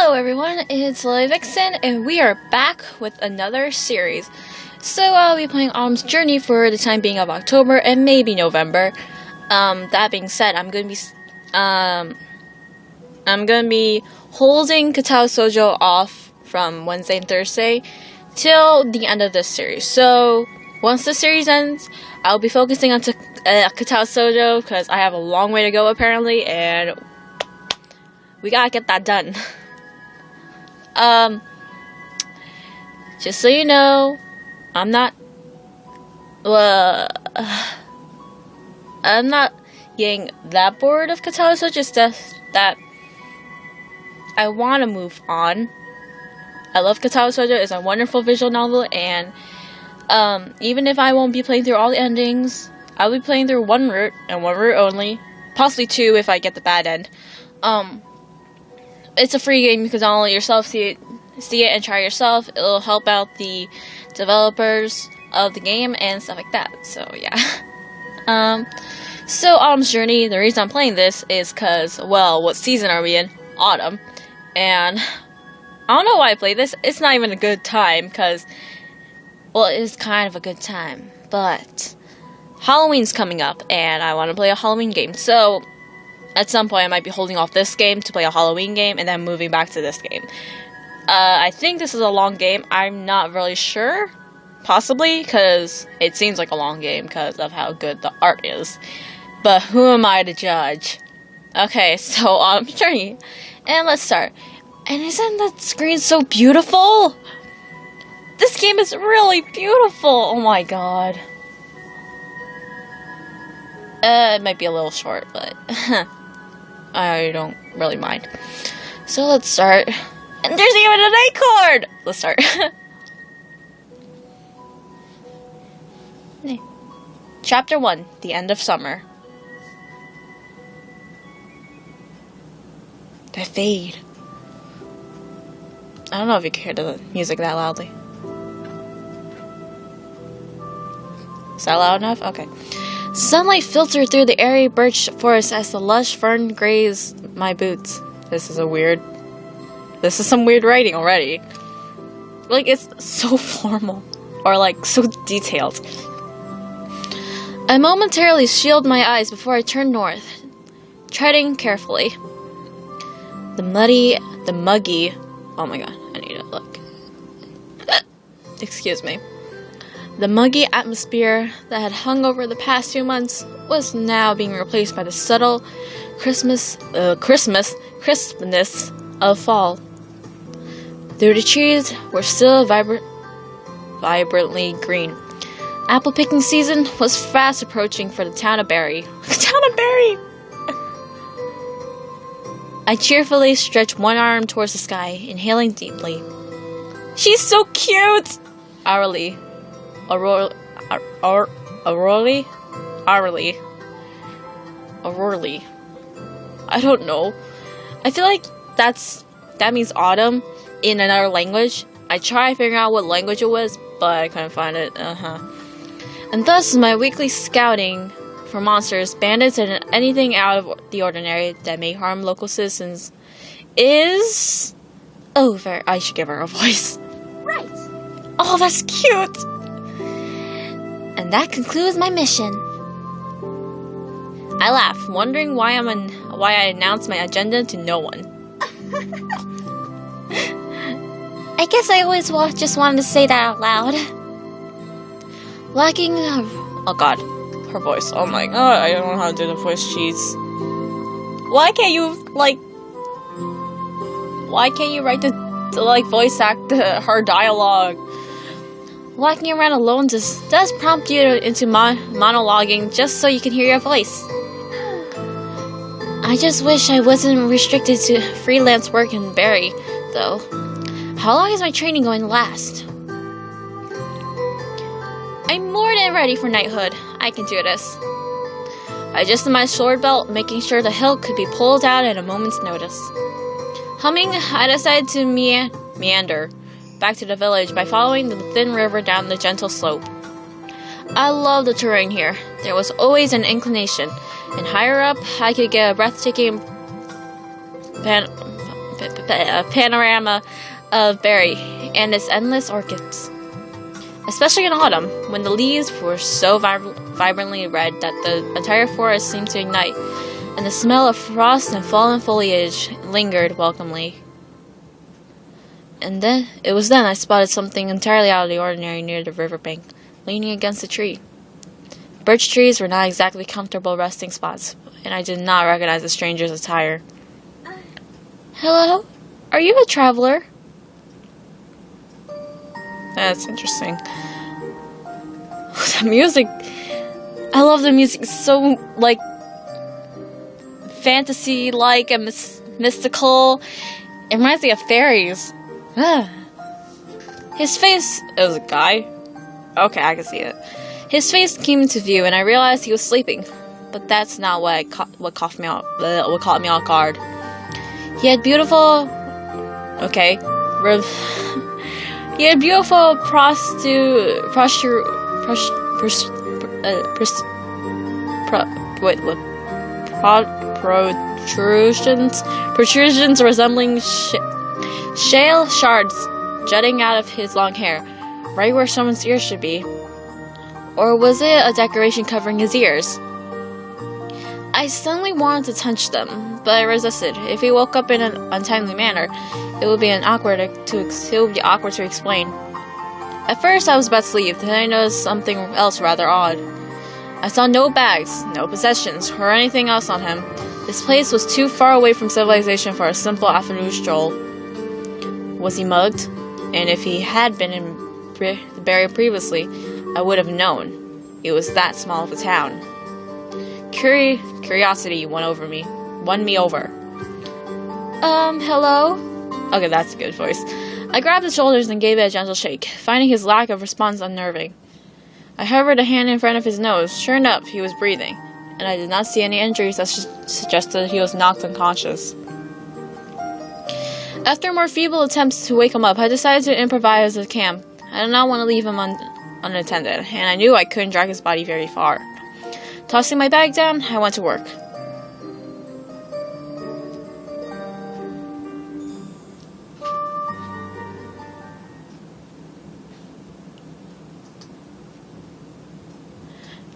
Hello everyone, it's Lily Vixen, and we are back with another series. So I'll be playing Autumn's Journey for the time being of October and maybe November. That being said, I'm gonna be holding Katawa Shoujo off from Wednesday and Thursday till the end of this series. So once the series ends, I'll be focusing on Katawa Shoujo because I have a long way to go apparently, and we gotta get that done. Just so you know, I'm not getting that bored of Katawa Shoujo, just that I want to move on. I love Katawa Shoujo. It's a wonderful visual novel, and even if I won't be playing through all the endings, I'll be playing through one route and one route only, possibly two if I get the bad end. It's a free game. You can download it yourself, see it and try yourself. It'll help out the developers of the game and stuff like that. So yeah. So Autumn's Journey, the reason I'm playing this is because, well, what season are we in? Autumn. And I don't know why I play this. It's not even a good time because, well, it is kind of a good time, but Halloween's coming up and I want to play a Halloween game. So at some point I might be holding off this game to play a Halloween game and then moving back to this game. I think this is a long game. I'm not really sure. Possibly, because it seems like a long game because of how good the art is. But who am I to judge? Okay, so Autumn's Journey. And let's start. And isn't the screen so beautiful? This game is really beautiful. Oh my god. It might be a little short, but I don't really mind. So let's start. And there's even an acorn! Let's start. Chapter 1, The End of Summer. The fade. I don't know if you can hear the music that loudly. Is that loud enough? Okay. Sunlight filtered through the airy birch forest as the lush fern grazed my boots. This is some weird writing already. Like, it's so formal. Or, like, so detailed. I momentarily shielded my eyes before I turned north, treading carefully. The muggy... Oh my god, I need to look. Excuse me. The muggy atmosphere that had hung over the past few months was now being replaced by the subtle crispness of fall. Though the trees were still vibrantly green. Apple picking season was fast approaching for the town of Berry. I cheerfully stretched one arm towards the sky, inhaling deeply. She's so cute! Hourly. I don't know. I feel like that means autumn in another language. I tried figuring out what language it was, but I couldn't find it. And thus, my weekly scouting for monsters, bandits, and anything out of the ordinary that may harm local citizens is over. I should give her a voice. Right. Oh, that's cute. And that concludes my mission. I laughed, wondering why I announced my agenda to no one. I guess I always just wanted to say that out loud. Lacking oh god, her voice. Oh my god, I don't know how to do the voice cheats. Why can't you write the voice act her dialogue? Walking around alone does prompt you into monologuing just so you can hear your voice. I just wish I wasn't restricted to freelance work in Berry, though. How long is my training going to last? I'm more than ready for knighthood. I can do this. I adjusted my sword belt, making sure the hilt could be pulled out at a moment's notice. Humming, I decided to meander back to the village by following the thin river down the gentle slope. I love the terrain here. There was always an inclination, and higher up, I could get a breathtaking panorama of berry and its endless orchids. Especially in autumn, when the leaves were so vibrantly red that the entire forest seemed to ignite, and the smell of frost and fallen foliage lingered welcomely. And then, it was then I spotted something entirely out of the ordinary near the riverbank, leaning against a tree. Birch trees were not exactly comfortable resting spots, and I did not recognize the stranger's attire. Hello? Are you a traveler? That's interesting. The music. I love the music. It's so, like, fantasy-like and mystical. It reminds me of fairies. His face. It was a guy? Okay, I can see it. His face came into view, and I realized he was sleeping. But that's not what caught me off guard. He had beautiful. Okay. He had beautiful protrusions resembling shale shards jutting out of his long hair, right where someone's ear should be. Or was it a decoration covering his ears? I suddenly wanted to touch them, but I resisted. If he woke up in an untimely manner, it would be awkward to explain. At first, I was about to leave, then I noticed something else rather odd. I saw no bags, no possessions, or anything else on him. This place was too far away from civilization for a simple afternoon stroll. Was he mugged? And if he had been buried previously, I would have known. It was that small of a town. Curiosity won me over. Hello? Okay, that's a good voice. I grabbed his shoulders and gave it a gentle shake, finding his lack of response unnerving. I hovered a hand in front of his nose. Sure enough, he was breathing, and I did not see any injuries that suggested he was knocked unconscious. After more feeble attempts to wake him up, I decided to improvise a camp. I did not want to leave him unattended, and I knew I couldn't drag his body very far. Tossing my bag down, I went to work.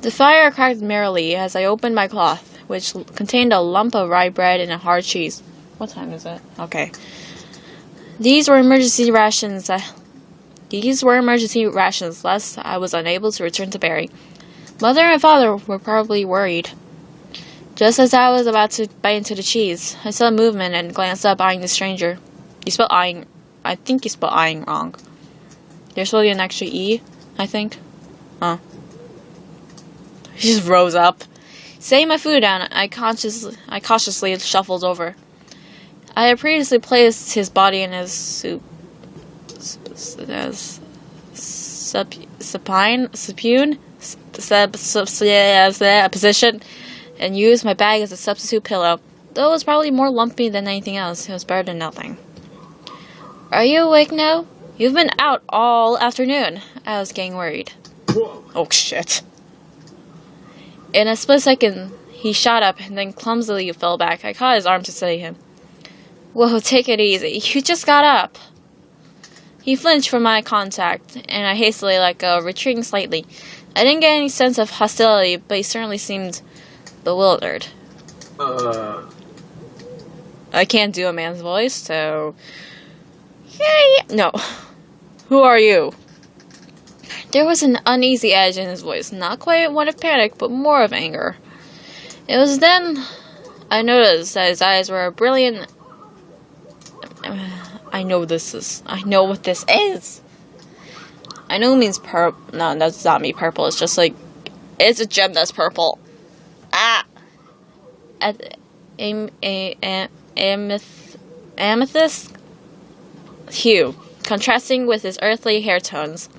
The fire cracked merrily as I opened my cloth, which contained a lump of rye bread and a hard cheese. What time is it? Okay. These were emergency rations, lest I was unable to return to Barry. Mother and father were probably worried. Just as I was about to bite into the cheese, I saw a movement and glanced up, eyeing the stranger. I think you spelled eyeing wrong. There's supposed to be an extra E, I think. Oh. He just rose up. Setting my food down, I cautiously shuffled over. I had previously placed his body in his supine position and used my bag as a substitute pillow. Though it was probably more lumpy than anything else, it was better than nothing. Are you awake now? You've been out all afternoon. I was getting worried. Oh shit. In a split second, he shot up and then clumsily fell back. I caught his arm to steady him. Whoa, take it easy. You just got up. He flinched from my contact, and I hastily let go, retreating slightly. I didn't get any sense of hostility, but he certainly seemed bewildered. I can't do a man's voice, so... Yeah. No. Who are you? There was an uneasy edge in his voice, not quite one of panic, but more of anger. It was then I noticed that his eyes were brilliant. I know what this is. I know it means purple. No, that does not mean purple. It's just like, it's a gem that's purple. Amethyst hue, contrasting with his earthly hair tones.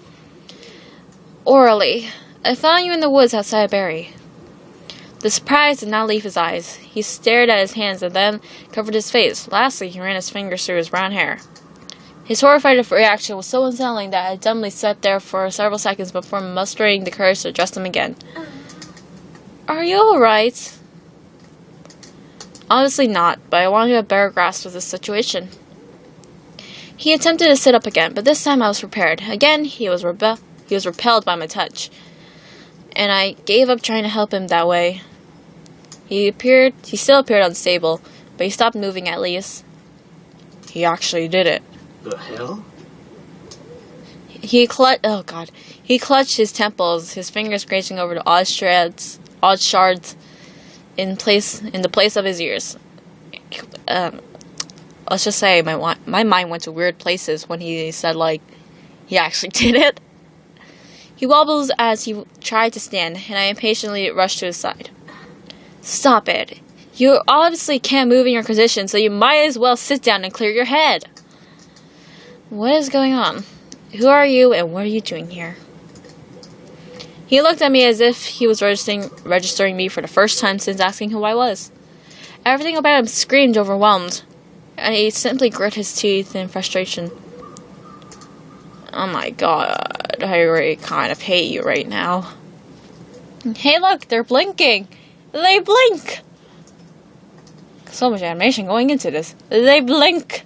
Orally, I found you in the woods outside Barry. The surprise did not leave his eyes. He stared at his hands and then covered his face. Lastly, he ran his fingers through his brown hair. His horrified reaction was so unsettling that I dumbly sat there for several seconds before mustering the courage to address him again. Are you alright? Obviously not, but I wanted a better grasp of the situation. He attempted to sit up again, but this time I was prepared. Again, he was repelled by my touch, and I gave up trying to help him that way. He still appeared unstable, but he stopped moving at least. He actually did it. The hell? He clutched his temples, his fingers grazing over the odd shards in the place of his ears. Let's just say my mind went to weird places when he said, like, he actually did it. He wobbles as he tried to stand, and I impatiently rushed to his side. Stop it. You obviously can't move in your position, so you might as well sit down and clear your head. What is going on? Who are you, and what are you doing here? He looked at me as if he was registering me for the first time since asking who I was. Everything about him screamed overwhelmed, and he simply grit his teeth in frustration. Oh my god, I really kind of hate you right now. Hey look, they're blinking! They blink! So much animation going into this. They blink!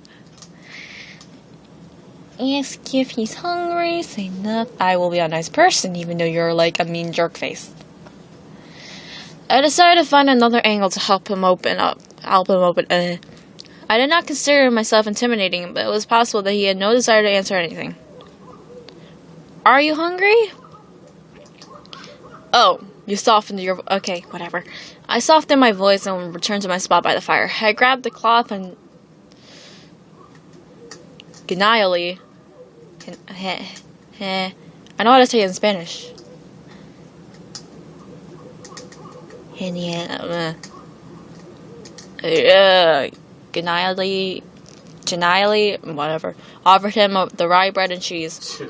Ask if he's hungry, say nothing. I will be a nice person, even though you're like a mean jerk face. I decided to find another angle to help him open up. I did not consider myself intimidating, but it was possible that he had no desire to answer anything. Are you hungry? Oh, you softened your... Okay, whatever. I softened my voice and returned to my spot by the fire. I grabbed the cloth and... Genially... I know how to say it in Spanish. Genially, whatever. Offered him the rye bread and cheese.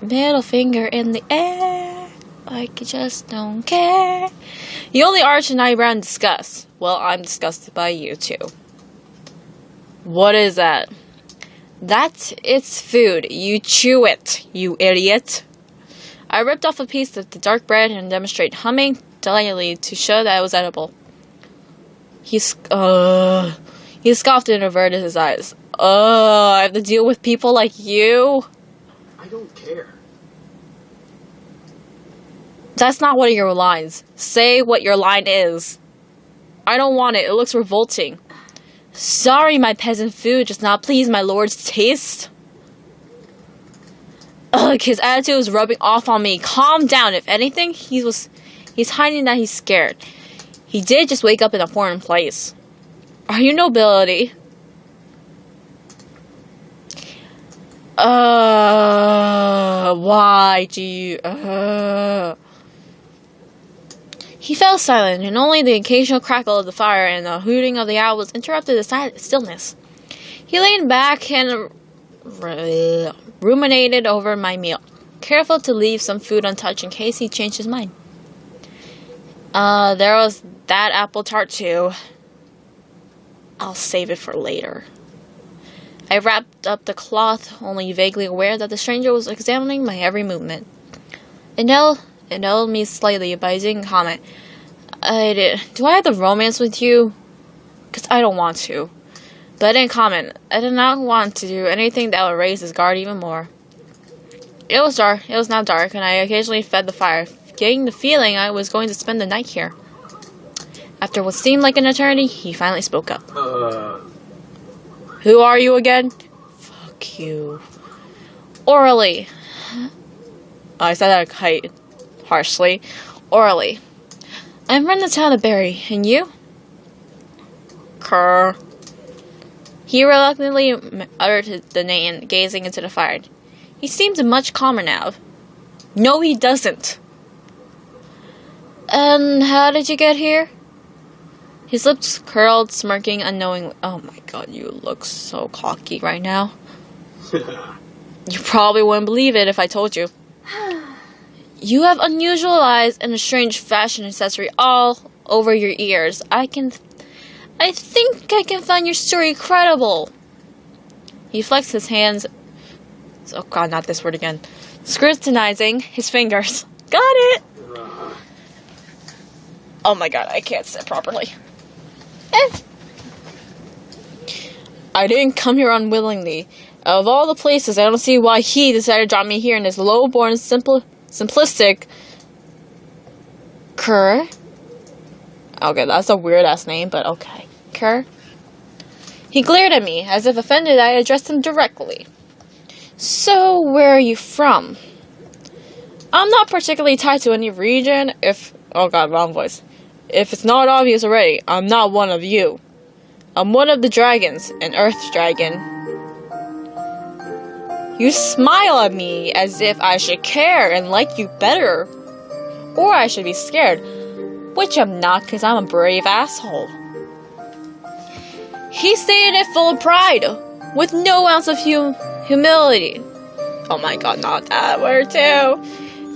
Middle finger in the air, like you just don't care. You only arch an eyebrow in disgust. Well, I'm disgusted by you too. What is that? It's food. You chew it, you idiot. I ripped off a piece of the dark bread and demonstrated humming delightedly to show that it was edible. He scoffed and averted his eyes. I have to deal with people like you? I don't care. That's not one of your lines. Say what your line is. I don't want it. It looks revolting. Sorry, my peasant food does not please my lord's taste. Ugh, his attitude was rubbing off on me. Calm down. If anything, he's hiding that he's scared. He did just wake up in a foreign place. Are you nobility? Why do you... He fell silent, and only the occasional crackle of the fire and the hooting of the owls interrupted the stillness. He leaned back and ruminated over my meal, careful to leave some food untouched in case he changed his mind. There was that apple tart too. I'll save it for later. I wrapped up the cloth, only vaguely aware that the stranger was examining my every movement. It annoyed me slightly, but I didn't comment. Do I have to romance with you? Because I don't want to. But I didn't comment. I did not want to do anything that would raise his guard even more. It was dark. It was now dark, and I occasionally fed the fire, getting the feeling I was going to spend the night here. After what seemed like an eternity, he finally spoke up. Who are you again? Fuck you. Orally. I said that quite harshly. Orally. I'm from the town of Barry, and you? Kerr. He reluctantly uttered the name, gazing into the fire. He seemed much calmer now. No, he doesn't. And how did you get here? His lips curled, smirking unknowingly. Oh my god, you look so cocky right now. You probably wouldn't believe it if I told you. You have unusual eyes and a strange fashion accessory all over your ears. I think I can find your story credible. He flexed his hands. Oh god, not this word again. Scrutinizing his fingers. Got it! Oh my god, I can't sit properly. Eh. I didn't come here unwillingly. Of all the places, I don't see why he decided to drop me here in this low-born, simplistic... Kerr? Okay, that's a weird-ass name, but okay. Kerr? He glared at me, as if offended I addressed him directly. So, where are you from? I'm not particularly tied to any region, oh god, wrong voice. If it's not obvious already, I'm not one of you. I'm one of the dragons, an earth dragon. You smile at me as if I should care and like you better. Or I should be scared, which I'm not because I'm a brave asshole. He stated it full of pride, with no ounce of humility. Oh my god, not that word too.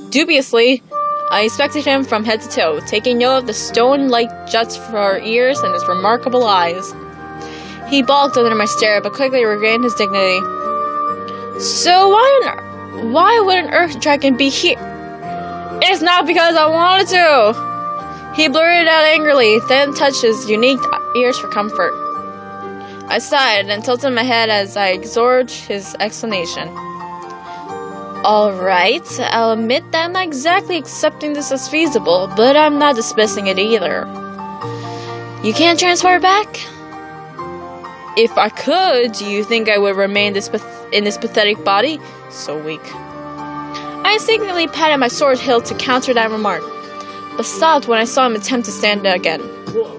Dubiously, I inspected him from head to toe, taking note of the stone-like juts for ears and his remarkable eyes. He balked under my stare, but quickly regained his dignity. So why would an earth dragon be here? It's not because I wanted to! He blurted out angrily, then touched his unique ears for comfort. I sighed and tilted my head as I absorbed his explanation. Alright, I'll admit that I'm not exactly accepting this as feasible, but I'm not dismissing it either. You can't transport back? If I could, do you think I would remain in this pathetic body? So weak. I instinctively patted my sword hilt to counter that remark, but stopped when I saw him attempt to stand again. Whoa.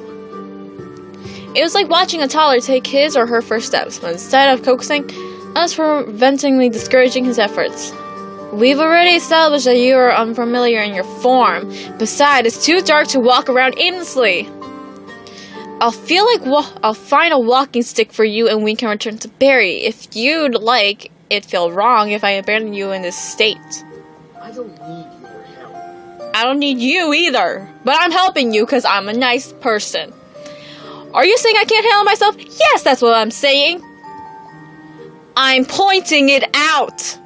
It was like watching a toddler take his or her first steps, but instead of coaxing, I was preventingly discouraging his efforts. We've already established that you are unfamiliar in your form. Besides, it's too dark to walk around aimlessly. I'll find a walking stick for you and we can return to Barry. If you'd like, it'd feel wrong if I abandoned you in this state. I don't need your help. I don't need you either. But I'm helping you because I'm a nice person. Are you saying I can't handle myself? Yes, that's what I'm saying. I'm pointing it out.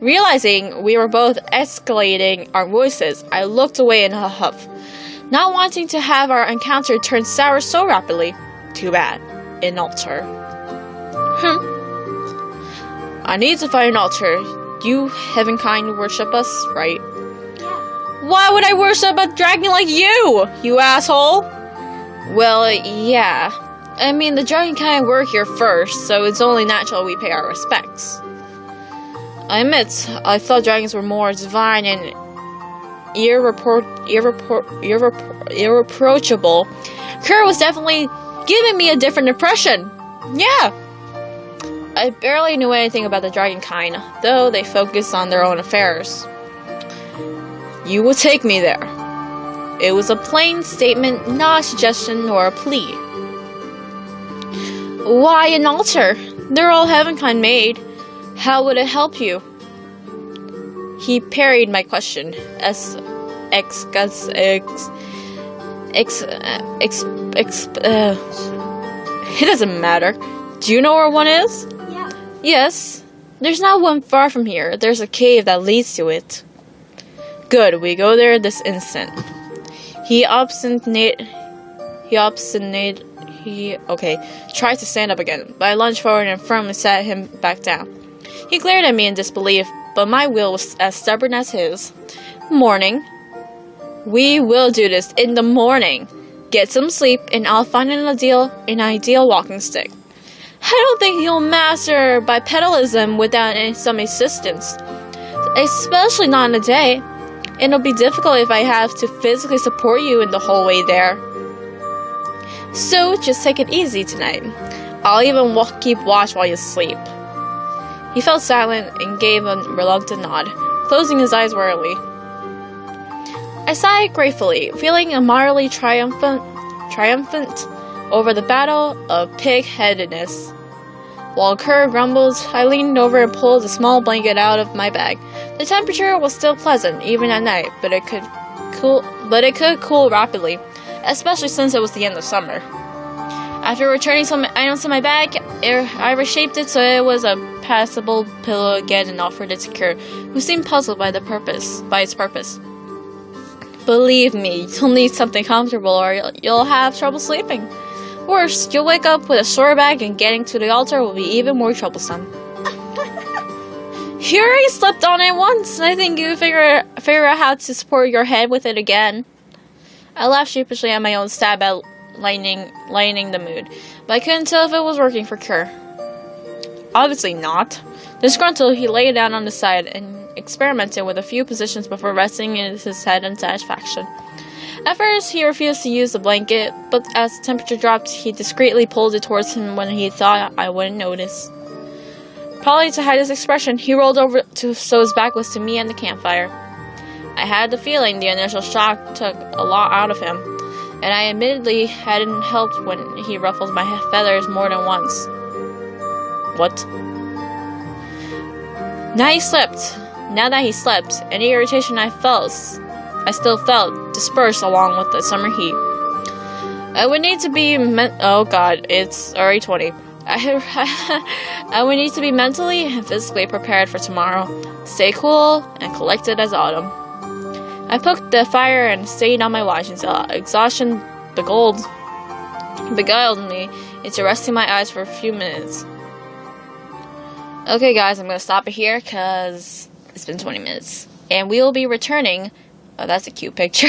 Realizing we were both escalating our voices, I looked away in a huff, not wanting to have our encounter turn sour so rapidly. Too bad. An altar. I need to find an altar. You heavenkind worship us, right? Yeah. Why would I worship a dragon like you asshole? Well, yeah. I mean, the dragon kind were here first, so it's only natural we pay our respects. I admit, I thought dragons were more divine and irreproachable. Kerr was definitely giving me a different impression. Yeah. I barely knew anything about the dragon kind, though they focused on their own affairs. You will take me there. It was a plain statement, not a suggestion nor a plea. Why an altar? They're all heavenkind made. How would it help you? He parried my question. It doesn't matter. Do you know where one is? Yeah. Yes. There's not one far from here. There's a cave that leads to it. Good, we go there this instant. Tried to stand up again, but I lunged forward and firmly sat him back down. He glared at me in disbelief, but my will was as stubborn as his. Morning. We will do this in the morning. Get some sleep, and I'll find an ideal walking stick. I don't think he'll master bipedalism without some assistance, especially not in a day. It'll be difficult if I have to physically support you in the whole way there. So just take it easy tonight. I'll even keep watch while you sleep. He fell silent and gave a reluctant nod, closing his eyes wearily. I sighed gratefully, feeling mildly triumphant over the battle of pig-headedness. While Kerr grumbled, I leaned over and pulled a small blanket out of my bag. The temperature was still pleasant, even at night, but it could cool rapidly, especially since it was the end of summer. After returning some items to my bag, I reshaped it so it was a passable pillow again and offered it to Kerr, who seemed puzzled by its purpose. Believe me, you'll need something comfortable or you'll have trouble sleeping. Worse, you'll wake up with a sore back and getting to the altar will be even more troublesome. You already slept on it once, and I think you figure out how to support your head with it again. I laughed sheepishly at my own stab at lightening the mood, but I couldn't tell if it was working for Cure. Obviously not. Disgruntled, he lay down on the side and experimented with a few positions before resting his head in satisfaction. At first, he refused to use the blanket, but as the temperature dropped, he discreetly pulled it towards him when he thought I wouldn't notice. Probably to hide his expression, he rolled over so his back was to me and the campfire. I had the feeling the initial shock took a lot out of him, and I admittedly hadn't helped when he ruffled my feathers more than once. What? Now that he slept, any irritation I still felt, dispersed along with the summer heat. I would need to be oh god, it's already 20. I would need to be mentally and physically prepared for tomorrow. Stay cool and collected as autumn. I poked the fire and stayed on my watch until exhaustion beguiled me into resting my eyes for a few minutes. Okay guys, I'm going to stop it here because it's been 20 minutes. And we will be returning. Oh, that's a cute picture.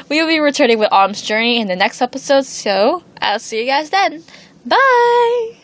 We will be returning with Autumn's Journey in the next episode, so I'll see you guys then. Bye!